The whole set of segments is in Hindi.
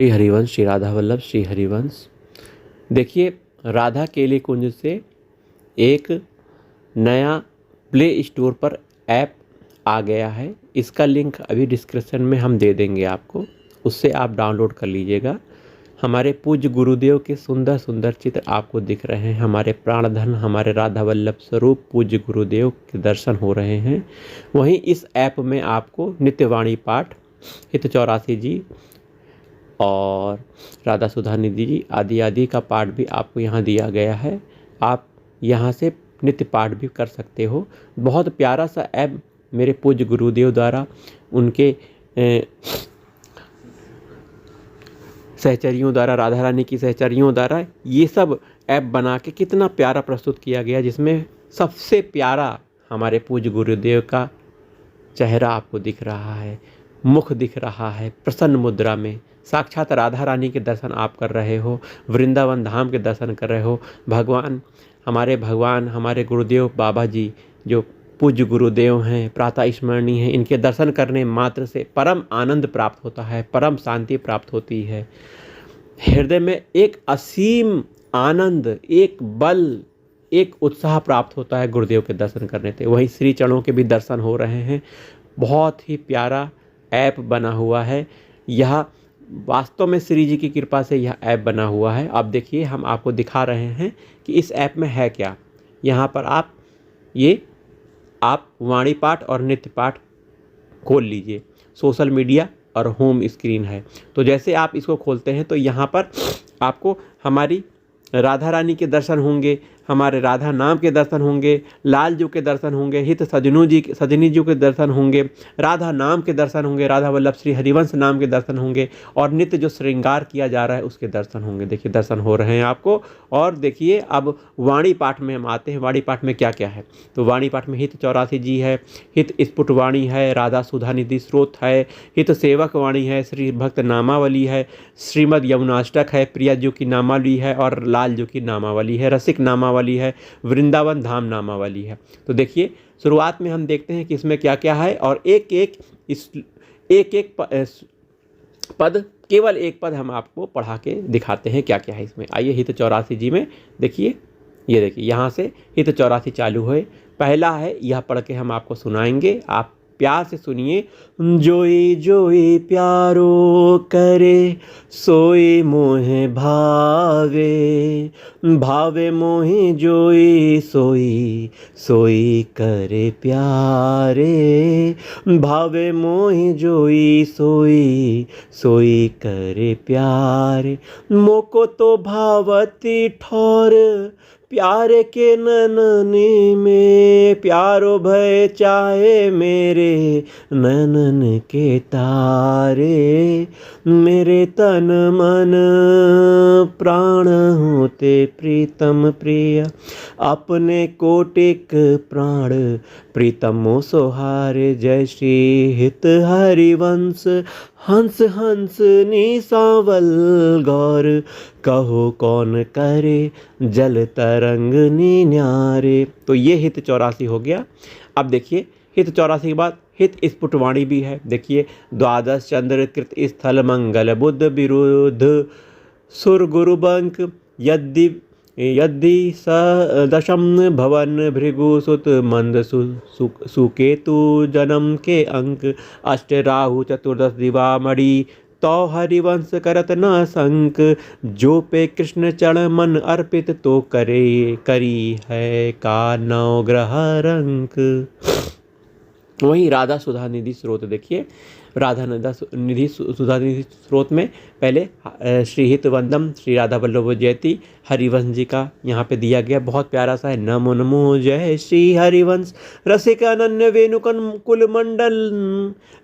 श्री हरिवंश, श्री राधा वल्लभ, श्री हरिवंश। देखिए, राधा केली कुंज से एक नया प्ले स्टोर पर ऐप आ गया है। इसका लिंक अभी डिस्क्रिप्शन में हम दे देंगे आपको, उससे आप डाउनलोड कर लीजिएगा। हमारे पूज्य गुरुदेव के सुंदर सुंदर चित्र आपको दिख रहे हैं। हमारे प्राणधन, हमारे राधा वल्लभ स्वरूप पूज्य गुरुदेव के दर्शन हो रहे हैं। वहीं इस ऐप में आपको नित्यवाणी पाठ, हित 84 जी और राधा सुधा निधि जी आदि आदि का पाठ भी आपको यहाँ दिया गया है। आप यहाँ से नित्य पाठ भी कर सकते हो। बहुत प्यारा सा ऐप मेरे पूज्य गुरुदेव द्वारा, उनके सहचरियों द्वारा, राधा रानी की सहचरियों द्वारा ये सब ऐप बना के कितना प्यारा प्रस्तुत किया गया, जिसमें सबसे प्यारा हमारे पूज्य गुरुदेव का चेहरा आपको दिख रहा है, मुख दिख रहा है प्रसन्न मुद्रा में। साक्षात राधा रानी के दर्शन आप कर रहे हो, वृंदावन धाम के दर्शन कर रहे हो। भगवान, हमारे गुरुदेव बाबा जी जो पूज्य गुरुदेव हैं, प्रातः स्मरणीय हैं, इनके दर्शन करने मात्र से परम आनंद प्राप्त होता है, परम शांति प्राप्त होती है। हृदय में एक असीम आनंद, एक बल, एक उत्साह प्राप्त होता है गुरुदेव के दर्शन करने से। वहीं श्री चरणों के भी दर्शन हो रहे हैं। बहुत ही प्यारा ऐप बना हुआ है यह, वास्तव में श्री जी की कृपा से यह ऐप बना हुआ है। अब देखिए, हम आपको दिखा रहे हैं कि इस ऐप में है क्या। यहाँ पर आप वाणी पाठ और नित्य पाठ खोल लीजिए। सोशल मीडिया और होम स्क्रीन है। तो जैसे आप इसको खोलते हैं तो यहाँ पर आपको हमारी राधा रानी के दर्शन होंगे, हमारे राधा नाम के दर्शन होंगे, लाल जी के दर्शन होंगे, हित सजनी जी के दर्शन होंगे, राधा नाम के दर्शन होंगे, राधा वल्लभ श्री हरिवंश नाम के दर्शन होंगे, और नित्य जो श्रृंगार किया जा रहा है उसके दर्शन होंगे। देखिए, दर्शन हो रहे हैं आपको। और देखिए, अब वाणी पाठ में हम आते हैं। वाणी पाठ में क्या क्या है, तो वाणी पाठ में हित 84 जी है, हित स्फुट वाणी है, राधा सुधा निधि स्रोत है, हित सेवक वाणी है, श्री भक्त नामावली है, श्रीमद यमुनाष्टक है, प्रिया जी की नामावली है, और लाल जी की नामावली है, रसिक नामावली है, वृंदावन धाम नामावली है। तो देखिए, शुरुआत में हम देखते हैं कि इसमें क्या क्या है, और एक एक पद, केवल एक पद हम आपको पढ़ा के दिखाते हैं क्या क्या है इसमें। आइए, हित 84 जी में देखिए, ये देखिए यहाँ से हित 84 चालू है। पहला है, यह पढ़ के हम आपको सुनाएंगे, आप प्यार से सुनिए। जोई जोई प्यारो करे, सोई मोहे भावे, भावे मोहि जोई सोई, सोई करे प्यारे, भावे मोहि जोई सोई, सोई करे प्यारे। मोको तो भावती ठोर, प्यारे के नननी में, प्यारो भय चाहे मेरे ननन के तारे। मेरे तन मन प्राण होते प्रीतम प्रिय, अपने कोटिक प्राण प्रीतमो सोहारे। जय श्री हित हरिवंश, हंस हंस निसावल गौर, कहो कौन करे जल तरंग न्यारे। तो ये हित 84 हो गया। अब देखिए, हित 84 के बाद हित स्फुटवाणी भी है। देखिए, द्वादश चंद्र कृत स्थल मंगल बुद्ध विरुद्ध सुर गुरु बंक, यदि स दशम भवन भृगु सुत मंद सुकेतु जन्म के अंक, अष्ट राहु चतुर्दश दिवा मणि, तो हरिवंश करत न संक। जो पे कृष्ण चरण मन अर्पित, तो करी है का नौ ग्रह रंक। वहीं राधा सुधा निधि स्रोत देखिए, राधा निधि सुधा निधि स्रोत में पहले श्री हित वंदम श्री राधा वल्लभ जयती हरिवंश जी का यहाँ पे दिया गया। बहुत प्यारा सा है। नमो नमो जय श्री हरिवंश, रसिक अनन्य वेणुकन कुल मंडल,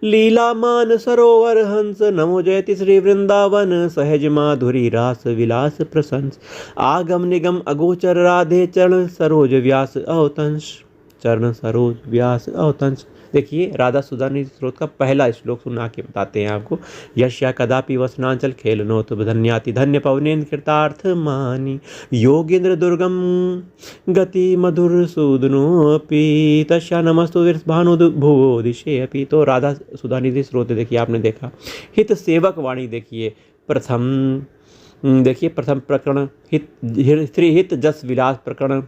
लीला मान सरोवर हंस, नमो जयति श्री वृंदावन, सहज माधुरी रास विलास प्रशंस। आगम निगम अगोचर राधे, चरण सरोज व्यास अवतंस, चरण सरोज व्यास अवतंस। देखिए राधा सुधानिधि स्रोत का पहला श्लोक सुना के बताते हैं आपको। यस्या कदापि वसनांचल खेलनो तो धन्याति धन्य पवनेन कृतार्थ मानी योगेंद्र दुर्गम गति मधुर सूदनोपि तस्या नमस्तु भानु भुवो दिशे अपि। तो राधा सुधानिधि स्रोत देखिए, आपने देखा। हित सेवक वाणी देखिए, प्रथम देखिए प्रथम प्रकरण हित श्री हित जस विलास प्रकरण।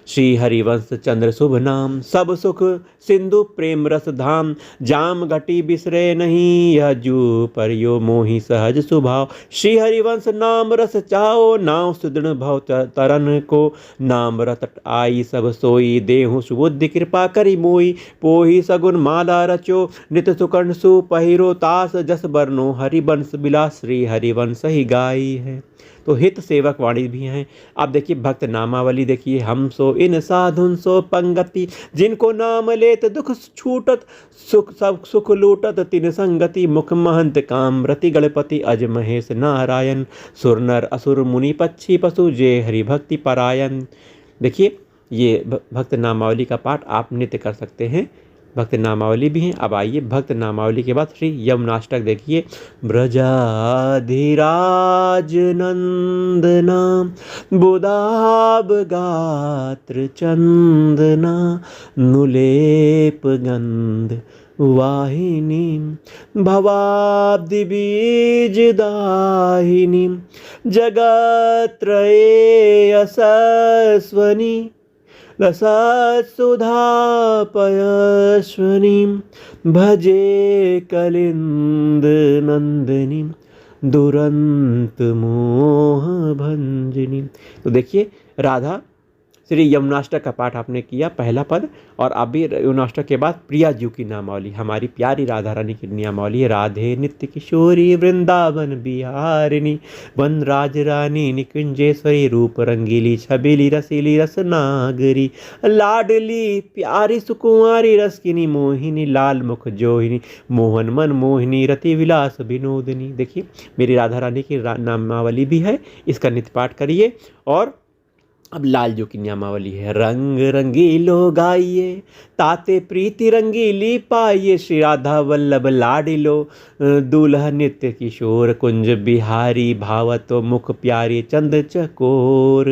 श्री हरिवंश चंद्र शुभ नाम सब सुख सिंधु प्रेम रस धाम जाम घटी बिसरे नहीं यह जू पर यो मोहि सहज स्वभाव। श्री हरिवंश नाम रस चाओ नाव सुदृढ़ भव तरन को नाम रतट आई सब सोई देहु सुबुद्धि कृपा करी मोई पोही सगुन माला रचो नित सुकर्ण सुपहिरो तास जस बरनो हरिवंश बिलास श्री हरिवंश ही गाई है। तो हित सेवक वाणी भी हैं। अब देखिए भक्त नामावली देखिए, हम सो इन साधुन सो पंगति जिनको नाम लेत दुख छूटत सुख सब सुख लूटत तिन संगति मुख महंत काम रति गणपति अज महेश नारायण सुर नर असुर मुनि पक्षी पशु जे हरि भक्ति परायण। देखिए ये भक्त नामावली का पाठ आप नित्य कर सकते हैं। भक्त नामावली भी हैं। अब आइए भक्त नामावली के बाद श्री यमुनाष्टक देखिए। ब्रजाधिराज नंदना बुदाब गात्र चंदना नुलेप गंध वाहिनी भवाब्धि बीज दाहिनी जगत्रये यशस्वनी रसत्सुधा पयस्वनी भजे कलिंद नंदिनी दुरंत मोह भंजनी। तो देखिए राधा श्री यमुनाष्टक का पाठ आपने किया पहला पद, और अभी यमुनाष्टक के बाद प्रिया जी की नामावली, हमारी प्यारी राधा रानी की नामावली। राधे नित्य किशोरी वृंदावन बिहारिणी वन राज रानी निकुंजेश्वरी रूप रंगीली छबीली रसीली रसनागरी लाडली प्यारी सुकुमारी रसकिनी मोहिनी लाल मुख जोहिनी मोहन मन मोहिनी रति विलास विनोदिनी। देखिए मेरी राधा रानी की नामावली भी है, इसका नित्य पाठ करिए। और अब लाल जो की नामावली है। रंग रंगीलो गाइए ताते प्रीति रंगीली पाइए श्री राधा वल्लभ लाडिलो दूल्हा नित्य किशोर कुंज बिहारी भावतो मुख प्यारी चंद चकोर।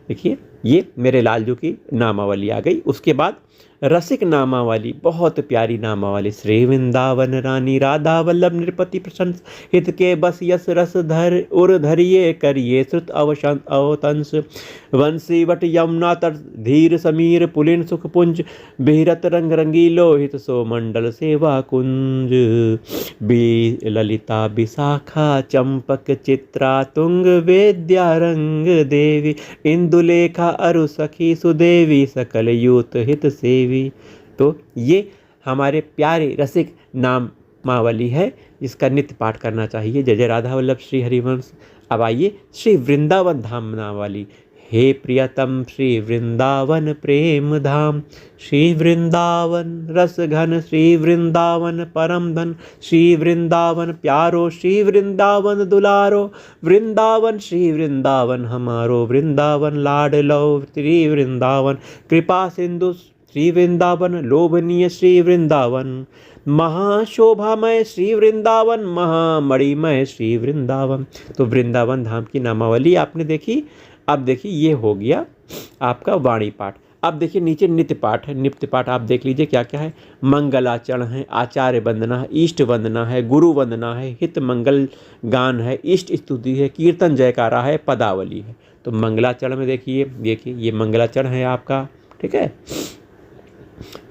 देखिए ये मेरे लालजू की नामावली आ गई। उसके बाद रसिक नामावली, बहुत प्यारी नामावली। श्री वृंदावन रानी राधा वल्लभ नृपति प्रशंस हित के बस यस रस धर उर धरिए करिए श्रुत अवशंस अवतंस वंशी वट यमुना तर धीर समीर पुलिन सुख पुंज बिहरत रंग रंगीलो हित सो मंडल सेवा कुंज बी ललिता विशाखा चंपक चित्रा तुंग वेद्या रंग देवी इंदुलेखा अरु सखी सुदेवी सकल यूत हित सेवी। तो ये हमारे प्यारे रसिक नामावली है, जिसका नित्य पाठ करना चाहिए। जय जय राधा वल्लभ श्री हरिवंश। अब आइए श्री वृंदावन धाम नामावली। हे प्रियतम श्री वृंदावन प्रेम धाम श्री वृंदावन रस घन श्री वृंदावन परम धन श्री वृंदावन प्यारो श्री वृंदावन दुलारो वृंदावन श्री वृंदावन हमारो वृंदावन लाड लो श्री वृंदावन कृपा सिंधु श्री वृंदावन लोभनीय श्री वृंदावन महाशोभामय श्री वृंदावन महामणिमय श्री वृंदावन। तो वृंदावन धाम की नामावली आपने देखी। अब देखिए ये हो गया आपका वाणी पाठ। अब देखिए नीचे नित्य पाठ है। नित्य पाठ आप देख लीजिए क्या क्या है। मंगलाचरण है, आचार्य वंदना है, इष्ट वंदना है, गुरु वंदना है, हित मंगल गान है, इष्ट स्तुति है, कीर्तन जयकारा है, पदावली है। तो मंगलाचरण में देखिए ये मंगलाचरण है आपका, ठीक है।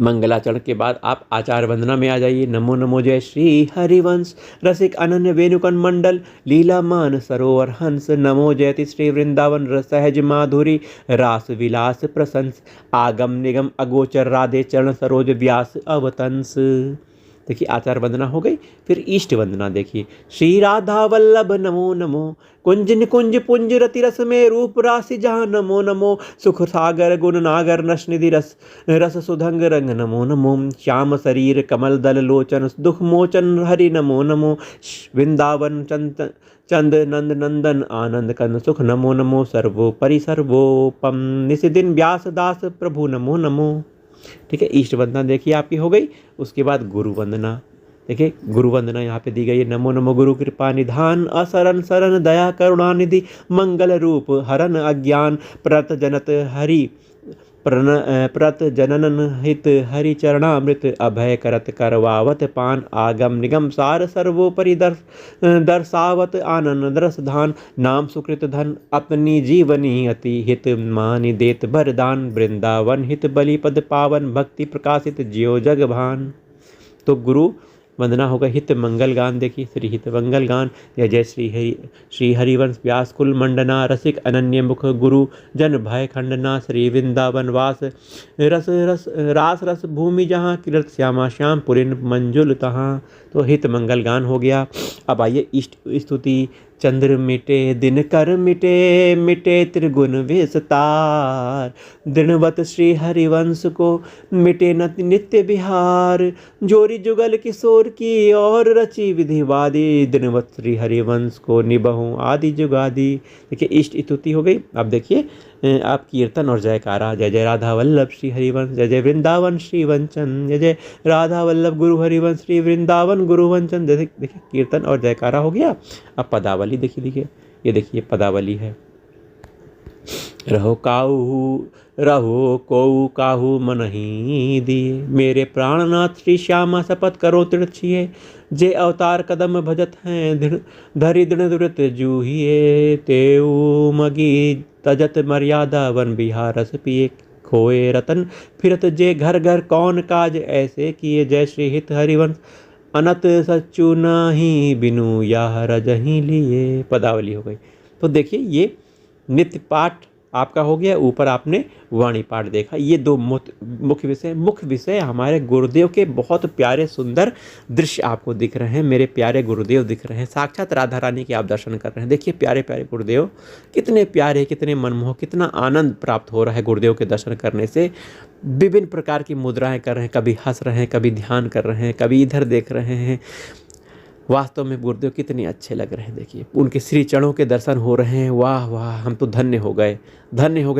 मंगलाचरण के बाद आप आचार्य वंदना में आ जाइए। नमो नमो जय श्री हरिवंश रसिक अनन्य वेणुकन मंडल लीला मान सरोवर हंस नमो जयति श्री वृंदावन सहज माधुरी रास विलास प्रशंस आगम निगम अगोचर राधे चरण सरोज व्यास अवतंस। देखिए आचार्य वंदना हो गई। फिर इष्ट वंदना देखिए। श्री राधा वल्लभ नमो नमो कुंज निकुंज पुंज रति रस में रूप राशि जहाँ नमो नमो सुख सागर गुण नागर नश निधि रस रस सुधंग रंग नमो नमो श्याम शरीर कमल दल लोचन दुख मोचन हरि नमो नमो वृंदावन चंद नंद नंदन आनंद कंद सुख नमो नमो सर्वोपरि सर्वोपम निशिदिन व्यास दास प्रभु नमो नमो। ठीक है, इष्ट वंदना देखिए आपकी हो गई। उसके बाद गुरु वंदना, देखिए गुरु वंदना यहाँ पे दी गई है। नमो नमो गुरु कृपा निधान, असरण शरण दया करुणा निधि, मंगल रूप हरन अज्ञान, प्रत जनत हरि प्रत जनन हित हरि चरणामृत, अभय करत करवावत पान, आगम निगम सार सर्वोपरि दर्शावत आनंद रस धान, नाम सुकृत धन अपनी जीवनी अति हित, मानि देत बरदान, वृंदावन हित बलि पद पावन, भक्ति प्रकाशित ज्यो जग भान। तो गुरु वंदना होगा हित मंगल गान, देखिए श्री हित मंगल गान, जय जय श्री हरिवंश व्यास कुल मंडना, रसिक अनन्य मुख गुरु जन भय खंडना, श्री वृंदावन वास रास रस भूमि जहाँ, किरत श्यामा श्याम पुरिन मंजुल तहाँ। तो हित मंगल गान हो गया। अब आइए इष्ट स्तुति। चंद्र मिटे दिन कर मिटे, मिटे त्रिगुण विस्तार, दृढ़वत श्री हरिवंश को मिटे नित्य विहार, जोरी जुगल किशोर की और रची विधिवादी, दृढ़वत श्री हरिवंश को निबहु आदि जुगादि। देखिए इष्ट स्तुति हो गई। अब देखिए आप कीर्तन और जयकारा। जय जय राधा वल्लभ श्री हरिवंश, जय जय वृंदावन श्री वंचन, जय जय राधा वल्लभ गुरु हरिवंश श्री वृंदावन गुरु वंचन। देखिए कीर्तन और जयकारा हो गया। अब पदावली देखिए, ये देखिए पदावली है। रहो को काहू मनहि दिए, मेरे प्राणनाथ श्री श्यामा शपथ करो तीर्थिए, जे अवतार कदम भजत हैं धरि दृढ़ व्रत जूहिए, तेऊ मगी तजत मर्यादा वन बिहार रस पिए, खोए रतन फिरत जे घर घर कौन काज ऐसे किए, जय श्री हित हरिवंश अनत सच्चु नाही बिनु या रजही लिए। पदावली हो गई। तो देखिए ये नित्य पाठ आपका हो गया। ऊपर आपने वाणी पाठ देखा। ये दो मुख्य विषय हमारे गुरुदेव के बहुत प्यारे सुंदर दृश्य आपको दिख रहे हैं। मेरे प्यारे गुरुदेव दिख रहे हैं, साक्षात राधा रानी के आप दर्शन कर रहे हैं। देखिए प्यारे प्यारे गुरुदेव कितने प्यारे, कितने मनमोहक, कितना आनंद प्राप्त हो रहा है गुरुदेव के दर्शन करने से। विभिन्न प्रकार की मुद्राएं कर रहे हैं, कभी हंस रहे हैं, कभी ध्यान कर रहे हैं, कभी इधर देख रहे हैं। वास्तव में गुरुदेव कितने अच्छे लग रहे हैं। देखिए उनके श्री चरणों के दर्शन हो रहे हैं। वाह वाह, हम तो धन्य हो गए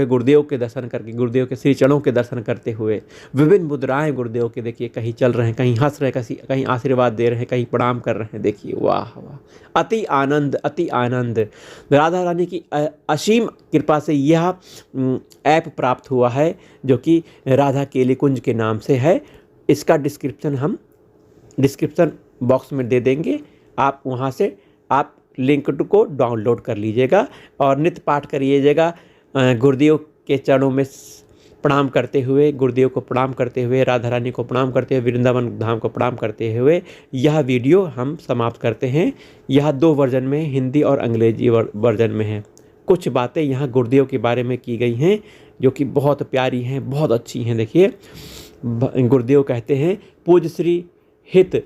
गुरुदेव के दर्शन करके, गुरुदेव के श्री चरणों के दर्शन करते हुए। विभिन्न मुद्राएं गुरुदेव के देखिए, कहीं चल रहे हैं, कहीं हंस रहे हैं, कहीं आशीर्वाद दे रहे हैं, कहीं प्रणाम कर रहे हैं। देखिए वाह वाह, अति आनंद। राधा रानी की असीम कृपा से यह ऐप प्राप्त हुआ है, जो कि राधा केली कुंज के नाम से है। इसका डिस्क्रिप्शन हम डिस्क्रिप्शन बॉक्स में दे देंगे। आप वहाँ से आप लिंक को डाउनलोड कर लीजिएगा और नित्य पाठ करिएगा। गुरुदेव के चरणों में प्रणाम करते हुए, गुरुदेव को प्रणाम करते हुए, राधा रानी को प्रणाम करते हुए, वृंदावन धाम को प्रणाम करते हुए यह वीडियो हम समाप्त करते हैं। यह 2 वर्जन में, हिंदी और अंग्रेजी वर्जन में है। कुछ बातें यहाँ गुरुदेव के बारे में की गई हैं जो कि बहुत प्यारी हैं, बहुत अच्छी हैं। देखिए गुरुदेव कहते हैं, पूज्य श्री हित,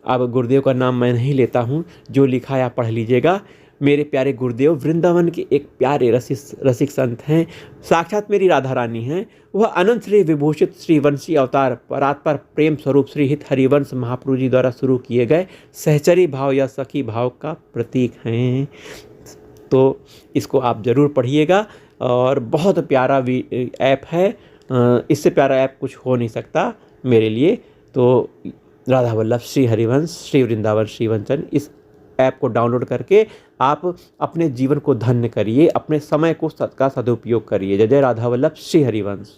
अब गुरुदेव का नाम मैं नहीं लेता हूँ, जो लिखा है आप पढ़ लीजिएगा। मेरे प्यारे गुरुदेव वृंदावन के एक प्यारे रसिक संत हैं, साक्षात मेरी राधा रानी हैं। वह अनंत श्री विभूषित श्री वंशी अवतार परात्पर प्रेम स्वरूप श्री हित हरिवंश महाप्रभु जी द्वारा शुरू किए गए सहचरी भाव या सखी भाव का प्रतीक हैं। तो इसको आप ज़रूर पढ़िएगा और बहुत प्यारा ऐप है। इससे प्यारा ऐप कुछ हो नहीं सकता मेरे लिए। तो राधा वल्लभ श्री हरिवंश श्री वृंदावन श्री वंचन, इस ऐप को डाउनलोड करके आप अपने जीवन को धन्य करिए, अपने समय को का सदुपयोग करिए। जय जय राधा वल्लभ श्री हरिवंश।